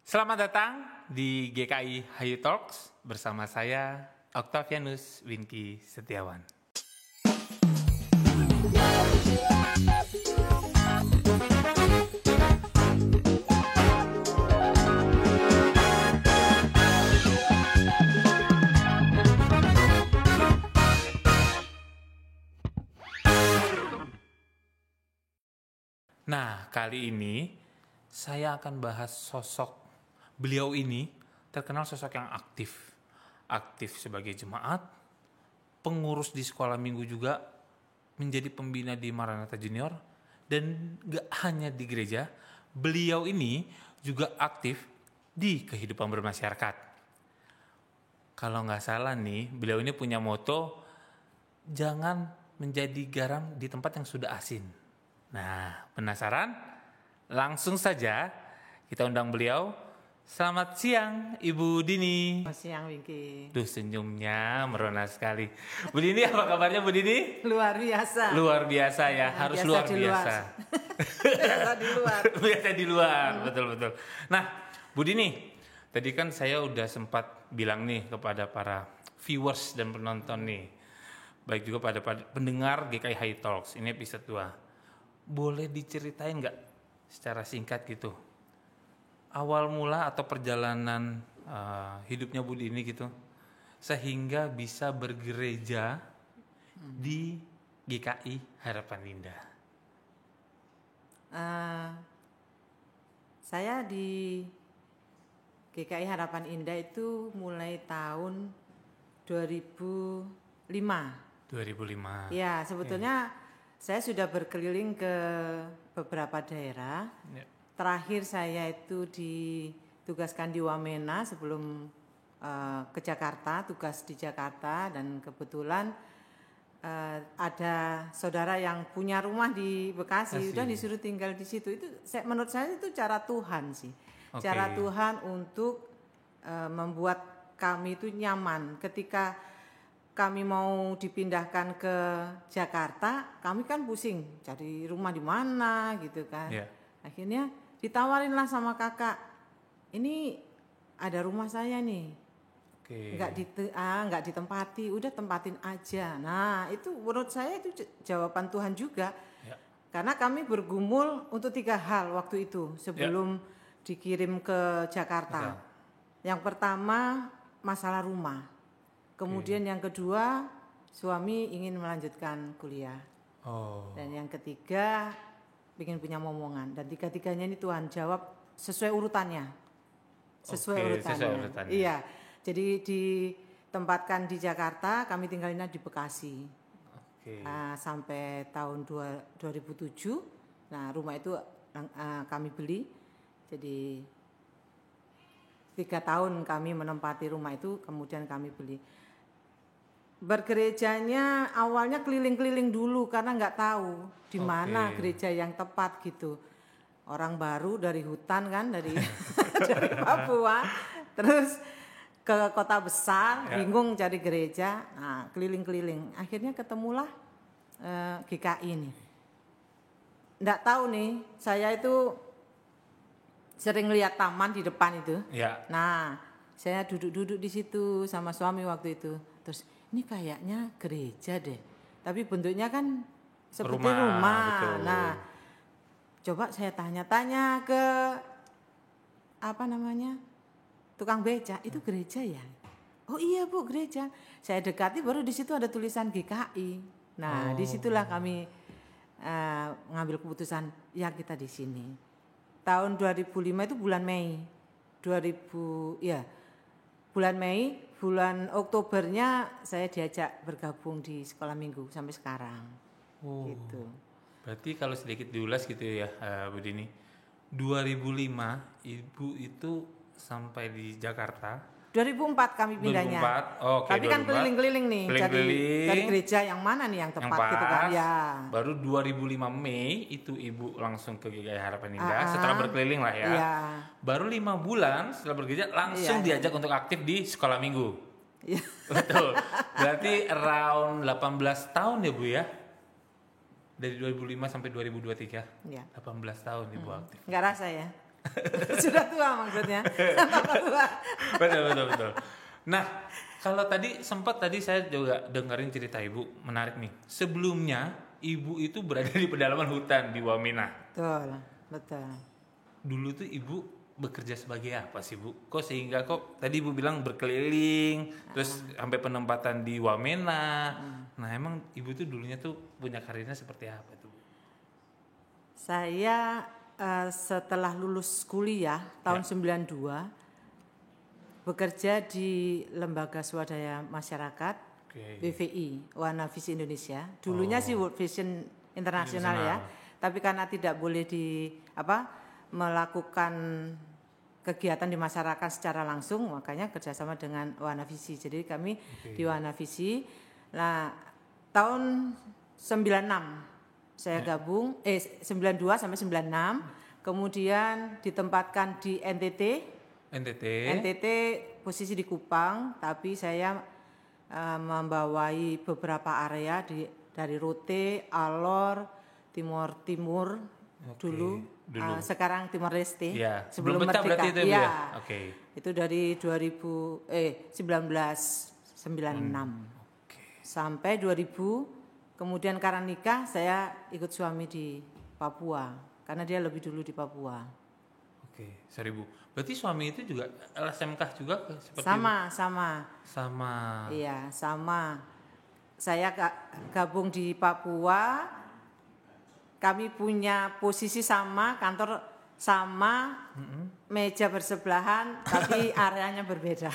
Selamat datang di GKI Hayu Talks bersama saya Octavianus Winky Setiawan. Nah, kali ini saya akan bahas sosok beliau ini terkenal sosok yang aktif. Aktif sebagai jemaat, pengurus di sekolah minggu juga, menjadi pembina di Maranatha Junior, dan gak hanya di gereja, beliau ini juga aktif di kehidupan bermasyarakat. Kalau nggak salah nih, beliau ini punya moto, jangan menjadi garam di tempat yang sudah asin. Nah, penasaran? Langsung saja kita undang beliau. Selamat siang, Ibu Dini. Selamat siang, Winky. Duh, senyumnya merona sekali. Bu Dini, apa kabarnya Bu Dini? Luar biasa. Luar biasa ya, harus biasa luar di biasa. Biasa di luar. Biasa di luar, betul-betul. Nah, Bu Dini, tadi kan saya udah sempat bilang nih kepada para viewers dan penonton nih, baik juga pada pendengar GKI Hayu Talks, ini episode 2. Boleh diceritain nggak secara singkat gitu, awal mula atau perjalanan hidupnya Bu Dini gitu, sehingga bisa bergereja di GKI Harapan Indah? Saya di GKI Harapan Indah itu mulai tahun 2005. 2005. Ya, sebetulnya saya sudah berkeliling ke beberapa daerah. Ya. Terakhir saya itu ditugaskan di Wamena sebelum ke Jakarta, tugas di Jakarta, dan kebetulan ada saudara yang punya rumah di Bekasi, udah disuruh tinggal di situ. Itu menurut saya itu cara Tuhan sih. Okay. Cara Tuhan untuk membuat kami itu nyaman. Ketika kami mau dipindahkan ke Jakarta, kami kan pusing cari rumah di mana gitu kan. Yeah. Akhirnya ditawarin lah sama kakak, ini ada rumah saya nih, nggak ditempati, udah tempatin aja. Nah itu menurut saya itu jawaban Tuhan juga, karena kami bergumul untuk 3 hal waktu itu sebelum dikirim ke Jakarta. Yang pertama masalah rumah, kemudian yang kedua suami ingin melanjutkan kuliah, dan yang ketiga ingin punya momongan. Dan 3-tiganya ini Tuhan jawab sesuai urutannya. Sesuai urutannya. Iya. Jadi ditempatkan di Jakarta, kami tinggalnya di Bekasi. Sampai tahun 2007. Nah, rumah itu kami beli. Jadi 3 tahun kami menempati rumah itu, kemudian kami beli. Bergerejanya awalnya keliling-keliling dulu karena nggak tahu di mana gereja yang tepat gitu. Orang baru dari hutan kan, dari dari Papua, terus ke kota besar, bingung cari gereja. Nah, keliling-keliling. Akhirnya ketemulah GKI nih. Nggak tahu nih, saya itu sering lihat taman di depan itu. Nah, saya duduk-duduk di situ sama suami waktu itu. Terus ini kayaknya gereja deh, tapi bentuknya kan seperti rumah. Betul. Nah, coba saya tanya-tanya ke tukang beca, itu gereja ya? Oh iya Bu, gereja. Saya dekati, baru di situ ada tulisan GKI. Nah, disitulah kami ngambil keputusan, ya kita di sini. Tahun 2005 itu bulan Mei. Bulan Mei. Bulan Oktobernya saya diajak bergabung di sekolah minggu sampai sekarang. Gitu. Berarti kalau sedikit diulas gitu ya, Bu Dini. 2005 Ibu itu sampai di Jakarta. 2004 kami pindahnya. 2004. Tapi kan keliling-keliling nih, cari gereja yang mana nih yang tepat gitu kan. Ya. Baru 2005 Mei itu Ibu langsung ke GKI Harapan Indah setelah berkeliling lah ya. Baru 5 bulan setelah bergereja langsung diajak untuk aktif di sekolah minggu. Betul. Berarti around 18 tahun ya Bu ya. Dari 2005 sampai 2023. 18 tahun Ibu aktif. Enggak rasa ya. Sudah tua maksudnya. Tambah tua. Betul. Nah, kalau tadi sempat saya juga dengerin cerita Ibu, menarik nih. Sebelumnya Ibu itu berada di pedalaman hutan di Wamena. Betul. Dulu tuh Ibu bekerja sebagai apa sih Bu? Kok sehingga tadi Ibu bilang berkeliling, terus sampai penempatan di Wamena. Nah emang Ibu tuh dulunya tuh punya karirnya seperti apa tuh Bu? Saya setelah lulus kuliah tahun 92 bekerja di Lembaga Swadaya Masyarakat WVI, Wana Visi Indonesia. Dulunya sih World Vision Internasional ya. Tapi karena tidak boleh melakukan kegiatan di masyarakat secara langsung, makanya kerjasama dengan Wana Visi. Jadi kami di Wana Visi. Nah, tahun 96 saya gabung 92 sampai 96, kemudian ditempatkan di NTT posisi di Kupang, tapi saya membawai beberapa area dari Rote, Alor, Timur dulu. Sekarang Timor Leste. Ya, sebelum pecah merdeka. Berarti itu, ya. Itu dari 1996 sampai 2000. Kemudian karena nikah saya ikut suami di Papua karena dia lebih dulu di Papua. Sorry Bu. Berarti suami itu juga LSMK juga seperti Sama. Iya, sama. Saya gabung di Papua. Kami punya posisi sama, kantor sama, meja bersebelahan, tapi areanya berbeda.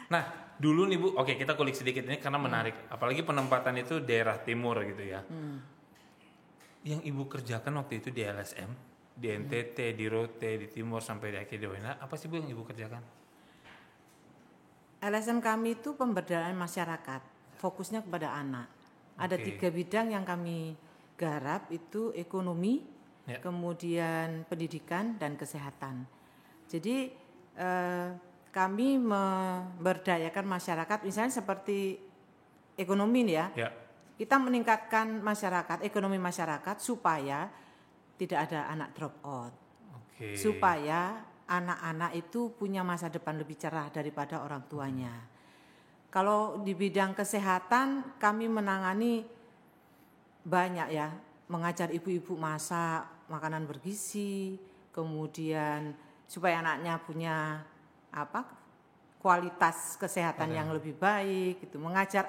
Nah, dulu nih Bu, kita kulik sedikit ini karena menarik. Apalagi penempatan itu daerah timur gitu ya. Yang Ibu kerjakan waktu itu di LSM, di NTT, di Rote, di Timur sampai di akhir di Wamena, apa sih Bu yang Ibu kerjakan? LSM kami itu pemberdayaan masyarakat, fokusnya kepada anak. Ada 3 bidang yang kami garap, itu ekonomi, kemudian pendidikan dan kesehatan. Jadi kami memberdayakan masyarakat, misalnya seperti ekonomi ya. Kita meningkatkan ekonomi masyarakat supaya tidak ada anak drop out. Supaya anak-anak itu punya masa depan lebih cerah daripada orang tuanya. Kalau di bidang kesehatan kami menangani banyak ya, mengajar ibu-ibu masak makanan bergizi, kemudian supaya anaknya punya kualitas kesehatan yang lebih baik, gitu. Mengajar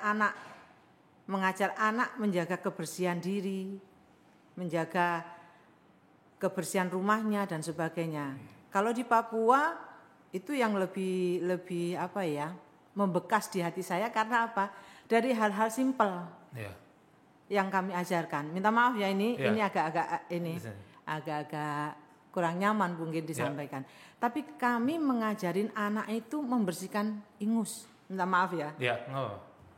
anak menjaga kebersihan diri, menjaga kebersihan rumahnya dan sebagainya. Kalau di Papua itu yang lebih membekas di hati saya karena apa? Dari hal-hal simpel yang kami ajarkan. Minta maaf ya ini agak-agak kurang nyaman mungkin disampaikan. Tapi kami mengajarin anak itu membersihkan ingus. Minta maaf ya.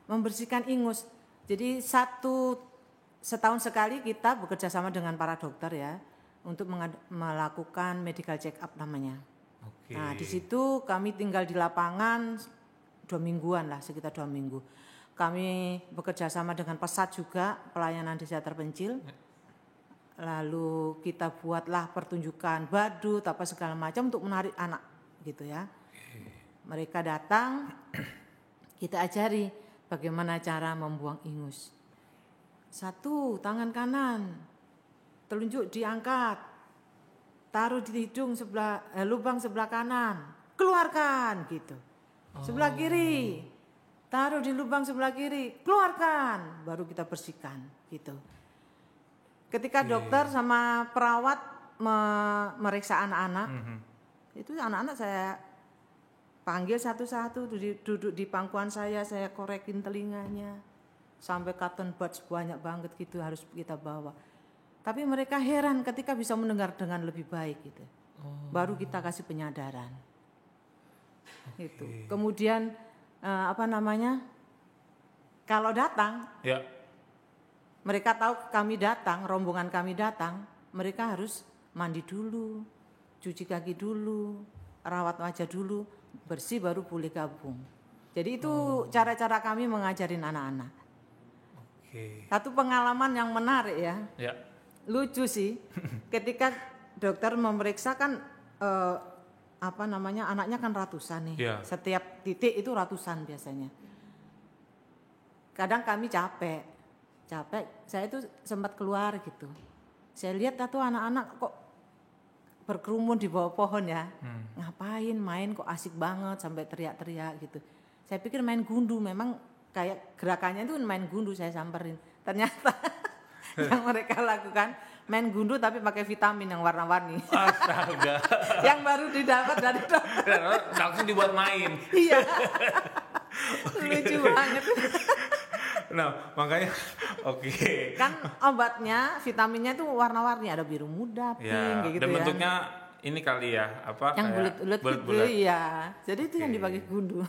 Membersihkan ingus. Jadi setahun sekali kita bekerja sama dengan para dokter ya untuk melakukan medical check up namanya. Nah di situ kami tinggal di lapangan 2 mingguan lah, sekitar 2 minggu. Kami bekerja sama dengan Pesat juga, pelayanan desa terpencil. Lalu kita buatlah pertunjukan badut apa segala macam untuk menarik anak gitu ya. Mereka datang, kita ajari bagaimana cara membuang ingus. 1, tangan kanan, telunjuk diangkat, taruh di hidung lubang sebelah kanan, keluarkan gitu. Sebelah kiri, taruh di lubang sebelah kiri, keluarkan, baru kita bersihkan gitu. Ketika dokter sama perawat meriksa anak-anak, itu anak-anak saya panggil satu-satu, duduk di pangkuan saya korekin telinganya, sampai cotton buds banyak banget gitu harus kita bawa. Tapi mereka heran ketika bisa mendengar dengan lebih baik gitu. Baru kita kasih penyadaran. Gitu. Kemudian kalau datang, mereka tahu kami datang, rombongan kami datang, mereka harus mandi dulu, cuci kaki dulu, rawat wajah dulu, bersih baru boleh gabung. Jadi itu cara-cara kami mengajarin anak-anak. Satu pengalaman yang menarik ya. Lucu sih, ketika dokter memeriksa kan anaknya kan ratusan nih. Iya. Setiap titik itu ratusan biasanya. Kadang kami capek, saya itu sempat keluar gitu. Saya lihat tuh anak-anak kok berkerumun di bawah pohon ya. Ngapain main kok asik banget sampai teriak-teriak gitu. Saya pikir main gundu, memang kayak gerakannya itu main gundu, saya samperin. Ternyata yang mereka lakukan main gundu tapi pakai vitamin yang warna-warni. Astaga. Yang baru didapat dari dokter. Langsung dibuat main. Iya. Lucu banget. Nah, makanya oke. Kan obatnya, vitaminnya itu warna-warni, ada biru muda, pink kayak gitu dan ya. bentuknya ini kali ya, apa Yang kayak bulat-bulat gitu, bulat-bulat. iya. Jadi itu yang dipakai gundu.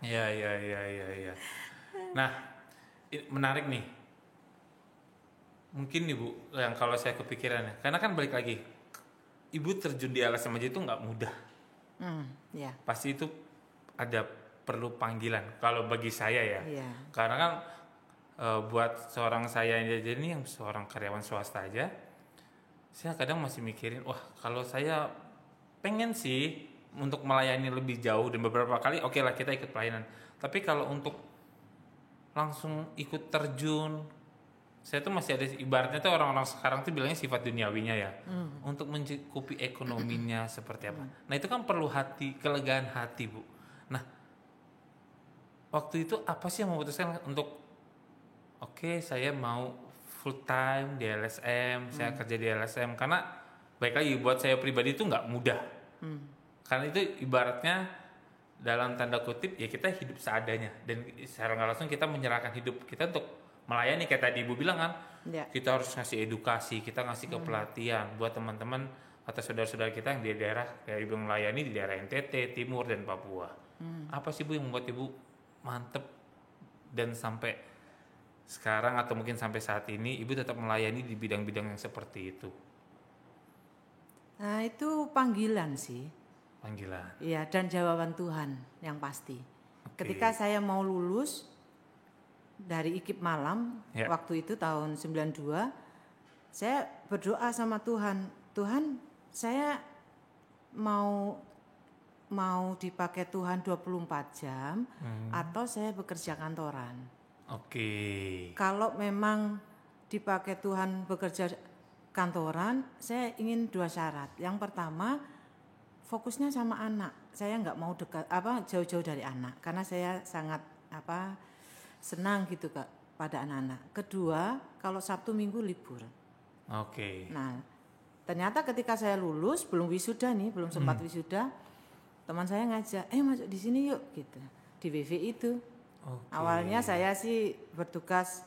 Iya. Nah, menarik nih. Mungkin nih Bu, yang kalau saya kepikiran ya, karena kan balik lagi, Ibu terjun di LSM aja itu nggak mudah. Iya. Pasti itu ada perlu panggilan. Kalau bagi saya ya, Iya. karena kan buat seorang saya ini yang seorang karyawan swasta aja, saya kadang masih mikirin, wah kalau saya pengen sih untuk melayani lebih jauh dan beberapa kali oke lah kita ikut pelayanan. Tapi kalau untuk langsung ikut terjun, saya tuh masih ada ibaratnya tuh orang-orang sekarang tuh bilangnya sifat duniawinya ya. Untuk mencukupi ekonominya seperti apa. Nah itu kan perlu kelegaan hati Bu. Nah waktu itu apa sih yang memutuskan untuk oke, saya mau full time di LSM, saya kerja di LSM, karena baik lagi buat saya pribadi itu nggak mudah. Karena itu ibaratnya dalam tanda kutip ya kita hidup seadanya, dan secara nggak langsung kita menyerahkan hidup kita untuk melayani kayak tadi Ibu bilang kan. Ya. Kita harus ngasih edukasi, kita ngasih kepelatihan buat teman-teman atau saudara-saudara kita yang di daerah kayak Ibu melayani di daerah NTT, Timur dan Papua. Apa sih Bu yang membuat Ibu mantep dan sampai sekarang atau mungkin sampai saat ini Ibu tetap melayani di bidang-bidang yang seperti itu? Nah itu panggilan sih. Panggilan. Iya, dan jawaban Tuhan yang pasti. Oke. Ketika saya mau lulus dari IKIP Malam, Ya. waktu itu tahun 92, saya berdoa sama Tuhan, Tuhan saya mau dipakai Tuhan 24 jam atau saya bekerja kantoran. Oke. Kalau memang dipakai Tuhan bekerja kantoran, saya ingin 2 syarat. Yang pertama, fokusnya sama anak. Saya nggak mau jauh-jauh dari anak, karena saya sangat senang gitu Kak pada anak-anak. Kedua, kalau Sabtu Minggu libur. Oke. Nah, ternyata ketika saya lulus, belum wisuda nih, belum sempat wisuda, teman saya ngajak, masuk di sini yuk gitu. Di WV itu. Oke. Awalnya saya sih bertugas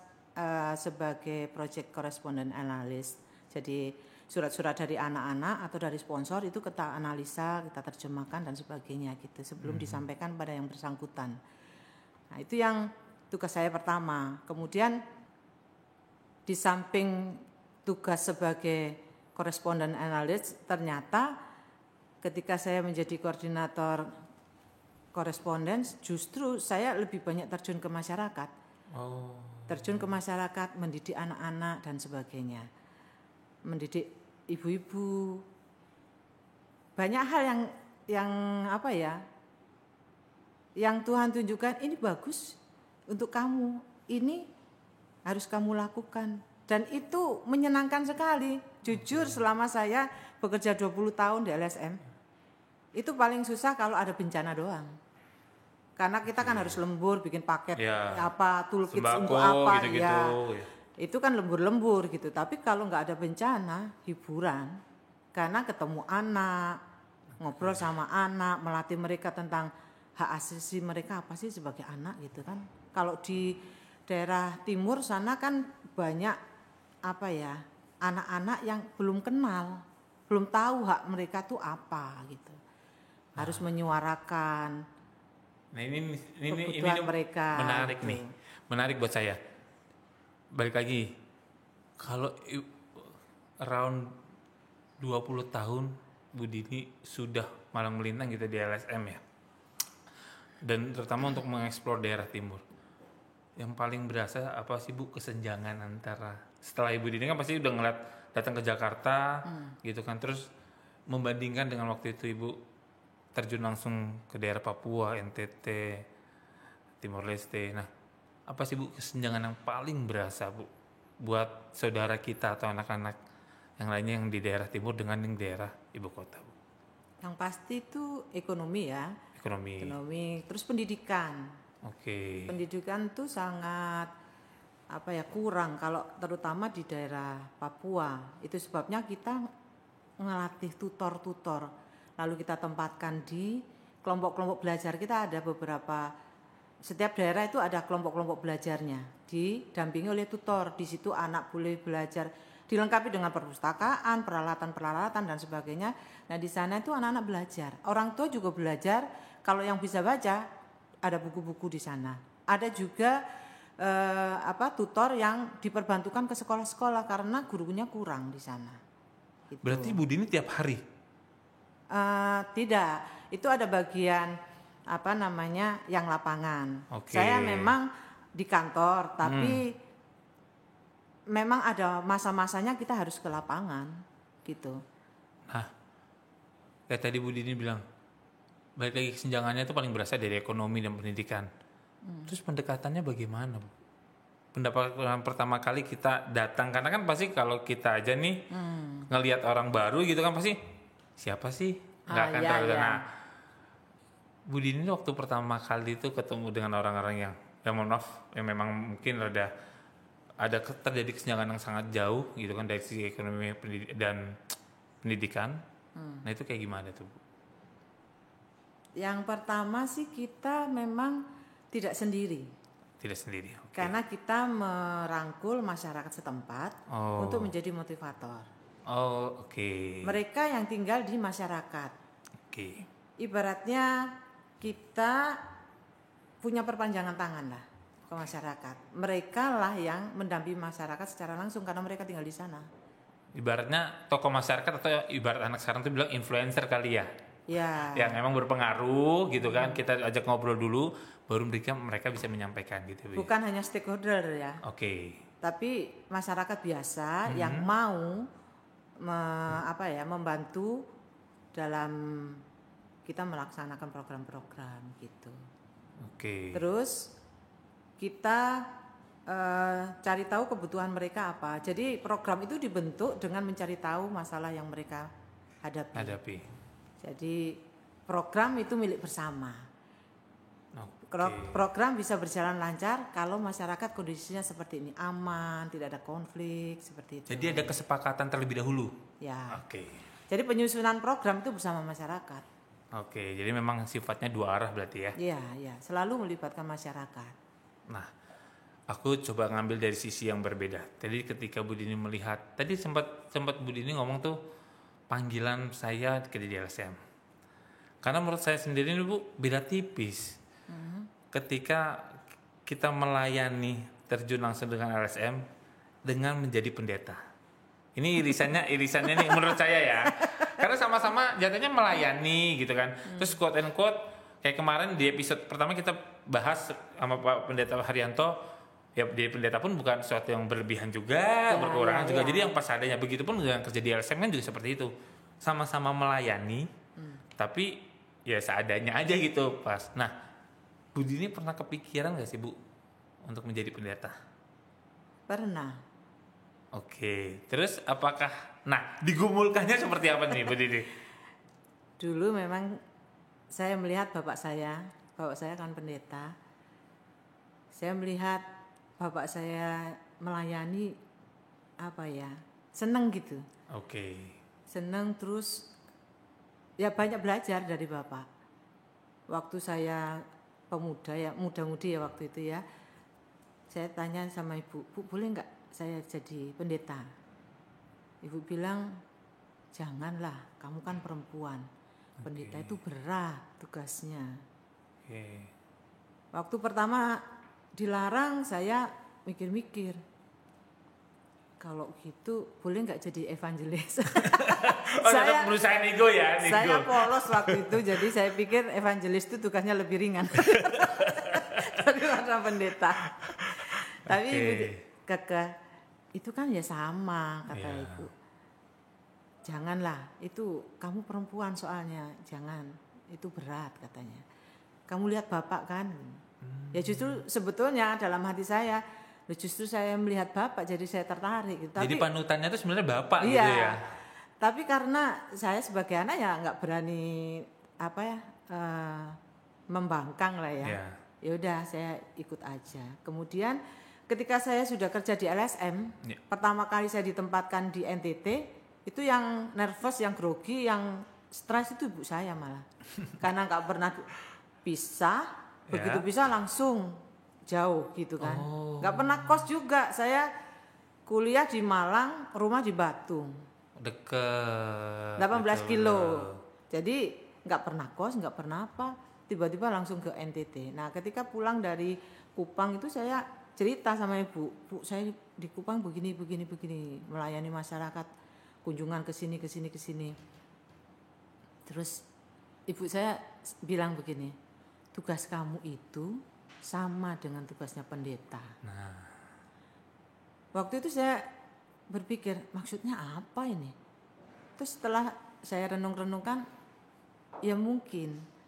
sebagai project correspondent analyst. Jadi surat-surat dari anak-anak atau dari sponsor itu kita analisa, kita terjemahkan dan sebagainya gitu sebelum disampaikan pada yang bersangkutan. Nah, itu yang tugas saya pertama. Kemudian di samping tugas sebagai correspondent analyst, ternyata ketika saya menjadi koordinator koresponden, justru saya lebih banyak terjun ke masyarakat. Terjun ke masyarakat, mendidik anak-anak dan sebagainya. Mendidik ibu-ibu. Banyak hal yang Tuhan tunjukkan, ini bagus untuk kamu, ini harus kamu lakukan. Dan itu menyenangkan sekali. Jujur selama saya bekerja 20 tahun di LSM, itu paling susah kalau ada bencana doang. Karena kita kan harus lembur, bikin paket toolkit untuk apa gitu-gitu. Ya. Itu kan lembur-lembur gitu. Tapi kalau nggak ada bencana, hiburan. Karena ketemu anak, ngobrol sama anak, melatih mereka tentang hak asasi mereka apa sih sebagai anak gitu kan. Kalau di daerah timur sana kan banyak anak-anak yang belum kenal, belum tahu hak mereka tuh apa gitu. Harus menyuarakan. Nah ini mereka menarik gitu. nih, menarik buat saya. Balik lagi, kalau around 20 tahun Bu Dini sudah malang melintang gitu di LSM ya, dan terutama untuk mengeksplor daerah timur. Yang paling berasa apa sih Bu kesenjangan antara, setelah Ibu Dini kan pasti udah ngeliat datang ke Jakarta gitu kan, terus membandingkan dengan waktu itu Ibu terjun langsung ke daerah Papua, NTT, Timor Leste. Nah, apa sih Bu kesenjangan yang paling berasa Bu buat saudara kita atau anak-anak yang lainnya yang di daerah timur dengan yang daerah ibu kota Bu? Yang pasti itu ekonomi ya. Ekonomi. Ekonomi, terus pendidikan. Oke. Pendidikan tuh sangat kurang kalau terutama di daerah Papua. Itu sebabnya kita ngelatih tutor-tutor. Lalu kita tempatkan di kelompok-kelompok belajar. Kita ada beberapa, setiap daerah itu ada kelompok-kelompok belajarnya, didampingi oleh tutor. Di situ anak boleh belajar, dilengkapi dengan perpustakaan, peralatan-peralatan dan sebagainya. Nah, di sana itu anak-anak belajar. Orang tua juga belajar. Kalau yang bisa baca, ada buku-buku di sana. Ada juga tutor yang diperbantukan ke sekolah-sekolah karena gurunya kurang di sana. Gitu. Berarti Bu Dini tiap hari? Tidak, itu ada bagian yang lapangan. Oke. Saya memang di kantor, tapi memang ada masa-masanya kita harus ke lapangan, gitu. Nah, kayak tadi Bu Dini bilang, balik lagi kesenjangannya itu paling berasa dari ekonomi dan pendidikan. Terus pendekatannya bagaimana Bu? Pendapatan pertama kali kita datang, karena kan pasti kalau kita aja nih ngelihat orang baru gitu kan pasti siapa sih? Nggak akan terlalu. Nah, Bu Dini waktu pertama kali itu ketemu dengan orang-orang yang mohon maaf, yang memang mungkin ada terjadi kesenjangan yang sangat jauh gitu kan dari sisi ekonomi dan pendidikan. Nah itu kayak gimana tuh Bu? Yang pertama sih kita memang tidak sendiri. Tidak sendiri. Okay. Karena kita merangkul masyarakat setempat untuk menjadi motivator. Oh, oke. Okay. Mereka yang tinggal di masyarakat. Oke. Okay. Ibaratnya kita punya perpanjangan tangan lah ke masyarakat. Mereka lah yang mendampingi masyarakat secara langsung karena mereka tinggal di sana. Ibaratnya tokoh masyarakat atau ibarat anak sekarang tuh bilang influencer kali ya. Ya. Yang memang berpengaruh gitu kan. Kita ajak ngobrol dulu baru mereka bisa menyampaikan gitu. Bukan hanya stakeholder ya. Oke. Okay. Tapi masyarakat biasa yang mau membantu dalam kita melaksanakan program-program gitu. Oke. Okay. Terus kita cari tahu kebutuhan mereka apa. Jadi program itu dibentuk dengan mencari tahu masalah yang mereka hadapi. Jadi program itu milik bersama. Okay. Program bisa berjalan lancar kalau masyarakat kondisinya seperti ini, aman, tidak ada konflik seperti itu. Jadi ada kesepakatan terlebih dahulu. Ya. Oke. Okay. Jadi penyusunan program itu bersama masyarakat. Oke, jadi memang sifatnya dua arah berarti ya? Iya, selalu melibatkan masyarakat. Nah, aku coba ngambil dari sisi yang berbeda. Tadi ketika Bu Dini melihat, tadi sempat Bu Dini ngomong tuh panggilan saya ke LSM. Karena menurut saya sendiri ini Bu beda tipis. Ketika kita melayani terjun langsung dengan LSM dengan menjadi pendeta. Ini irisannya nih menurut saya ya. Karena sama-sama jatuhnya melayani gitu kan. Terus quote and quote kayak kemarin di episode pertama kita bahas sama Pak Pendeta Haryanto, ya di pendeta pun bukan sesuatu yang berlebihan juga, berkurangan juga. Jadi yang pas adanya, begitupun dengan kerja di LSM kan juga seperti itu. Sama-sama melayani, tapi ya seadanya aja gitu pas. Nah, Bu Dini pernah kepikiran gak sih Bu untuk menjadi pendeta? Pernah. Oke, terus apakah, digumulkannya seperti apa nih Bu Dini? Dulu memang saya melihat bapak saya kan pendeta. Saya melihat bapak saya melayani seneng gitu. Oke. Seneng, terus ya banyak belajar dari bapak. Waktu saya muda-mudi ya waktu itu ya, saya tanya sama ibu, Bu boleh nggak saya jadi pendeta? Ibu bilang, janganlah, kamu kan perempuan. Pendeta itu berat tugasnya. Okay. Waktu pertama dilarang saya mikir-mikir, kalau gitu boleh nggak jadi evangelis? Saya berusaha nego ya. Saya polos waktu itu, jadi saya pikir evangelis itu tugasnya lebih ringan daripada pendeta. Tapi ibu kekeh, itu kan ya sama kata ibu. janganlah, itu kamu perempuan soalnya, jangan, itu berat katanya. Kamu lihat bapak kan? Ya justru sebetulnya dalam hati saya, justru saya melihat bapak jadi saya tertarik. Gitu. Jadi Tapi, panutannya itu sebenarnya bapak iya, gitu ya. tapi karena saya sebagai anak ya nggak berani apa ya membangkang lah ya. Iya. Ya udah saya ikut aja. Kemudian ketika saya sudah kerja di LSM, Iya. pertama kali saya ditempatkan di NTT, itu yang nervous, yang grogi, yang stres itu ibu saya malah. Karena nggak pernah pisah, begitu pisah langsung jauh gitu kan. Nggak pernah kos juga. Saya kuliah di Malang, rumah di Batu. Deket. 18 kilo. Jadi nggak pernah kos, nggak pernah apa. Tiba-tiba langsung ke NTT. Nah ketika pulang dari Kupang itu saya cerita sama ibu, Bu saya di Kupang begini, melayani masyarakat, kunjungan ke sini. Terus ibu saya bilang begini, tugas kamu itu sama dengan tugasnya pendeta. Nah. Waktu itu saya berpikir maksudnya apa ini? Terus setelah saya renung-renungkan, ya mungkin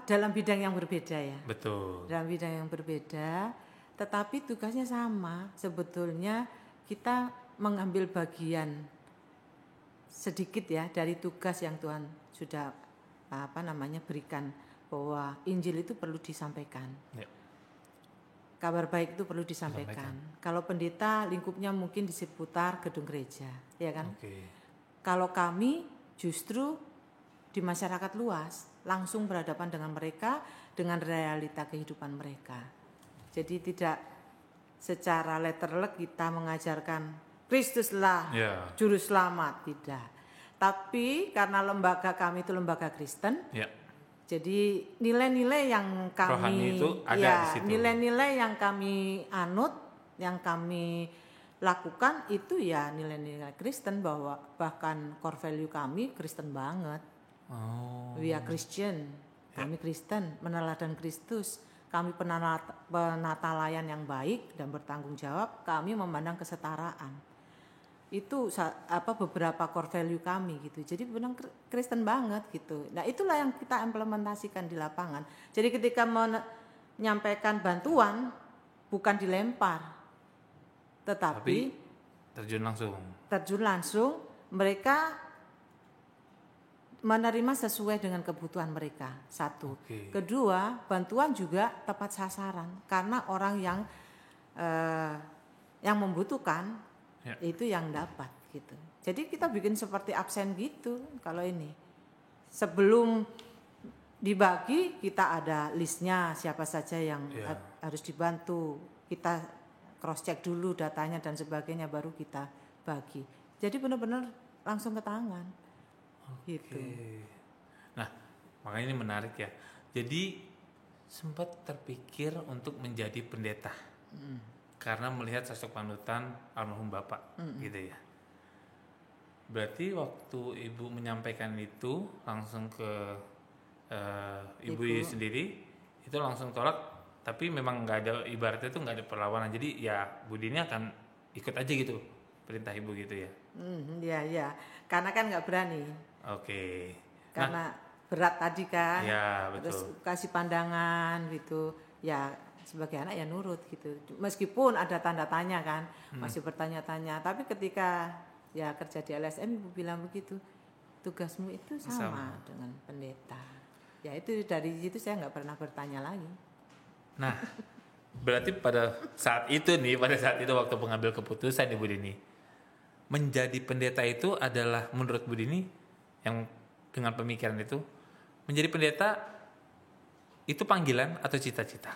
dalam bidang yang berbeda ya. Betul. Dalam bidang yang berbeda, tetapi tugasnya sama. Sebetulnya kita mengambil bagian sedikit ya dari tugas yang Tuhan sudah berikan, bahwa Injil itu perlu disampaikan. Ya. Kabar baik itu perlu disampaikan. Kalau pendeta lingkupnya mungkin di seputar gedung gereja, ya kan? Okay. Kalau kami justru di masyarakat luas, langsung berhadapan dengan mereka, dengan realita kehidupan mereka. Jadi tidak secara letterlek kita mengajarkan Kristuslah juru selamat, tidak. Tapi karena lembaga kami itu lembaga Kristen, jadi nilai-nilai yang kami itu ada di situ. Nilai-nilai yang kami anut, yang kami lakukan itu ya nilai-nilai Kristen, bahwa bahkan core value kami Kristen banget. We are Christian, kami Kristen, meneladan Kristus, kami penata layan yang baik dan bertanggung jawab, kami memandang kesetaraan. Itu beberapa core value kami gitu. Jadi benar Kristen banget gitu. Nah itulah yang kita implementasikan di lapangan. Jadi ketika menyampaikan bantuan bukan dilempar, tetapi terjun langsung, mereka menerima sesuai dengan kebutuhan mereka. Satu. Kedua, bantuan juga tepat sasaran, karena orang yang membutuhkan itu yang dapat gitu. Jadi kita bikin seperti absen gitu kalau ini. Sebelum dibagi kita ada listnya siapa saja yang harus dibantu. Kita cross check dulu datanya dan sebagainya, baru kita bagi. Jadi benar-benar langsung ke tangan. Gitu. Nah, makanya ini menarik ya. Jadi sempat terpikir untuk menjadi pendeta karena melihat sosok panutan almarhum bapak, gitu ya. Berarti waktu ibu menyampaikan itu langsung ke ibu sendiri, itu langsung tolak. Tapi memang nggak ada, ibaratnya itu nggak ada perlawanan. Jadi ya Bu Dini akan ikut aja gitu perintah ibu gitu ya. Iya. Karena kan nggak berani. Oke. Karena berat tadi kan. Ya, betul. Terus kasih pandangan gitu. Ya sebagai anak ya nurut gitu. Meskipun ada tanda tanya kan, masih bertanya-tanya. Tapi ketika ya kerja di LSM, ibu bilang begitu, tugasmu itu sama dengan pendeta. Ya itu dari situ saya nggak pernah bertanya lagi. Nah, berarti pada saat itu waktu pengambil keputusan Ibu Dini, menjadi pendeta itu adalah menurut Bu Dini yang dengan pemikiran itu, menjadi pendeta itu panggilan atau cita-cita?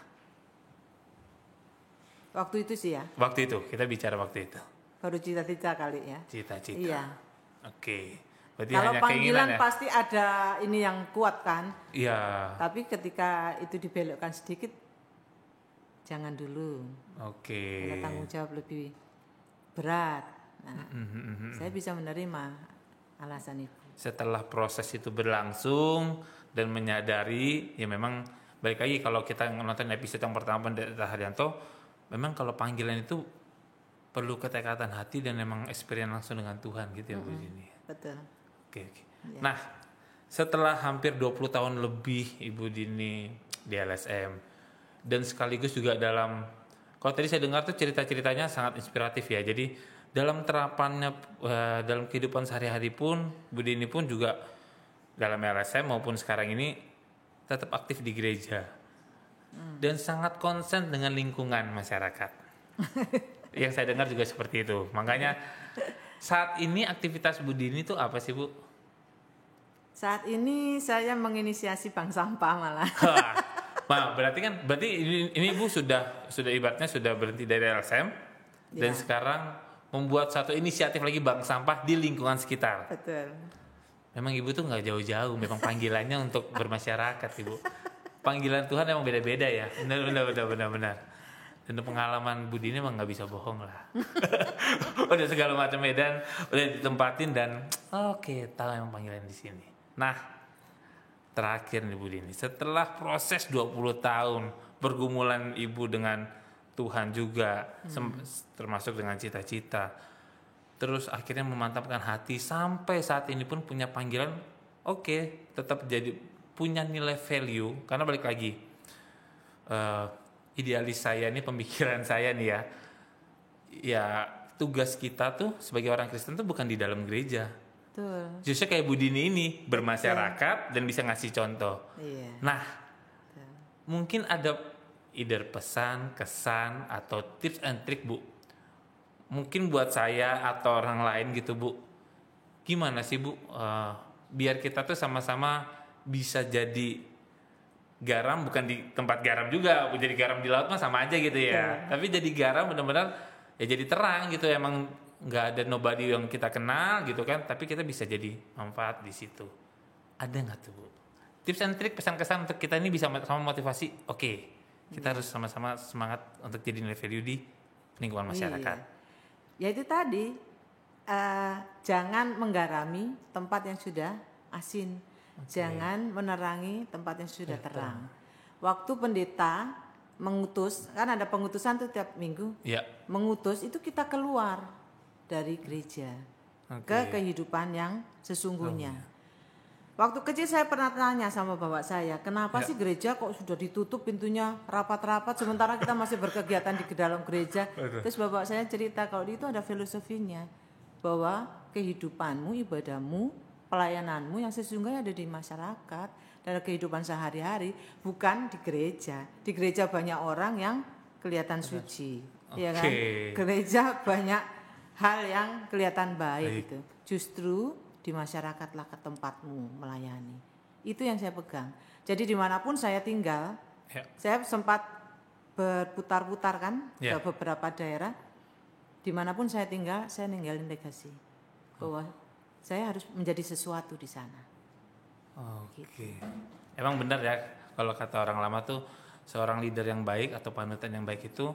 Waktu itu sih ya. Waktu itu, kita bicara waktu itu. Baru cita-cita kali ya. Cita-cita. Iya. Oke. Berarti kalau hanya panggilan ya? Pasti ada ini yang kuat kan. Iya. Tapi ketika itu dibelokkan sedikit, jangan dulu. Oke. Ada tanggung jawab lebih berat. Nah, saya bisa menerima alasan itu. Setelah proses itu berlangsung dan menyadari, ya memang balik lagi kalau kita nonton episode yang pertama Pendeta Haryanto, memang kalau panggilan itu perlu ketekatan hati dan memang experience langsung dengan Tuhan gitu ya Bu Dini. Betul. Oke. Nah, setelah hampir 20 tahun lebih Ibu Dini di LSM dan sekaligus juga kalau tadi saya dengar tuh cerita-ceritanya sangat inspiratif ya. Jadi dalam terapannya dalam kehidupan sehari-hari pun Bu Dini pun juga dalam LSM maupun sekarang ini tetap aktif di gereja. Dan sangat konsen dengan lingkungan masyarakat. Yang saya dengar juga seperti itu. Makanya saat ini aktivitas Bu Dini itu apa sih Bu? Saat ini saya menginisiasi bank sampah malah. berarti ini Bu sudah ibaratnya sudah berhenti dari LSM dan sekarang membuat satu inisiatif lagi bank sampah di lingkungan sekitar. Betul. Memang Ibu tuh nggak jauh-jauh, memang panggilannya untuk bermasyarakat Ibu. Panggilan Tuhan emang beda-beda ya, benar. Dan pengalaman Bu Dini emang nggak bisa bohong lah. Udah segala macam medan udah ditempatin dan oke, tahu emang panggilan di sini. Nah, terakhir nih Bu Dini, setelah proses 20 tahun pergumulan Ibu dengan Tuhan juga, termasuk dengan cita-cita, terus akhirnya memantapkan hati sampai saat ini pun punya panggilan, tetap jadi punya nilai value, karena balik lagi, idealis saya nih, pemikiran saya nih ya tugas kita tuh sebagai orang Kristen tuh bukan di dalam gereja. Betul. Justru kayak Bu Dini ini bermasyarakat dan bisa ngasih contoh. Iya. Nah, mungkin ada either pesan, kesan atau tips and trick Bu. Mungkin buat saya atau orang lain gitu Bu. Gimana sih Bu? Biar kita tuh sama-sama bisa jadi garam, bukan di tempat garam juga, jadi garam di laut mah sama aja gitu ya. Tapi jadi garam benar-benar ya jadi terang gitu, emang nggak ada nobody yang kita kenal gitu kan, tapi kita bisa jadi manfaat di situ. Ada nggak tuh Bu? Tips and trick, pesan-kesan untuk kita ini bisa sama motivasi. Kita harus sama-sama semangat untuk jadi nilai value di lingkungan masyarakat. Ya itu tadi, jangan menggarami tempat yang sudah asin. Jangan menerangi tempat yang sudah terang. Waktu pendeta mengutus, kan ada pengutusan tuh tiap minggu. Mengutus itu kita keluar dari gereja ke kehidupan yang sesungguhnya. Waktu kecil saya pernah tanya sama bapak saya, kenapa sih gereja kok sudah ditutup pintunya rapat-rapat sementara kita masih berkegiatan di dalam gereja. Terus bapak saya cerita kalau itu ada filosofinya, bahwa kehidupanmu, ibadahmu, pelayananmu yang sesungguhnya ada di masyarakat, dalam kehidupan sehari-hari, bukan di gereja. Di gereja banyak orang yang kelihatan suci, ya kan? Gereja banyak hal yang kelihatan baik. Gitu. Justru di masyarakatlah ke tempatmu melayani. Itu yang saya pegang. Jadi dimanapun saya tinggal, saya sempat berputar-putar kan ke beberapa daerah. Dimanapun saya tinggal, saya ninggalin legasi bahwa saya harus menjadi sesuatu di sana. Gitu. Emang benar ya kalau kata orang lama tuh, seorang leader yang baik atau panutan yang baik itu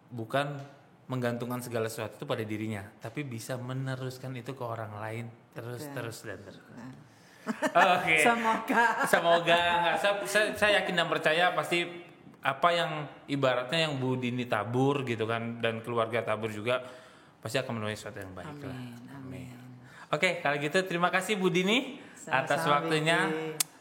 bukan menggantungkan segala sesuatu itu pada dirinya, tapi bisa meneruskan itu ke orang lain terus. Semoga saya yakin dan percaya pasti apa yang ibaratnya yang Bu Dini tabur gitu kan, dan keluarga tabur juga pasti akan menuai sesuatu yang baik. Amin. Oke, kalau gitu terima kasih Bu Dini atas waktunya.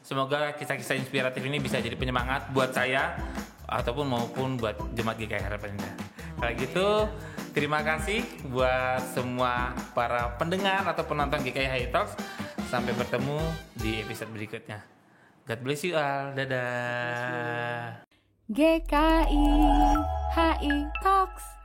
Semoga kisah-kisah inspiratif ini bisa jadi penyemangat buat saya ataupun maupun buat jemaat GKI Harapan Indah. Kalau gitu terima kasih buat semua para pendengar atau penonton GKI High Talks. Sampai bertemu di episode berikutnya. God bless you all. Dadah. GKI HI Talks.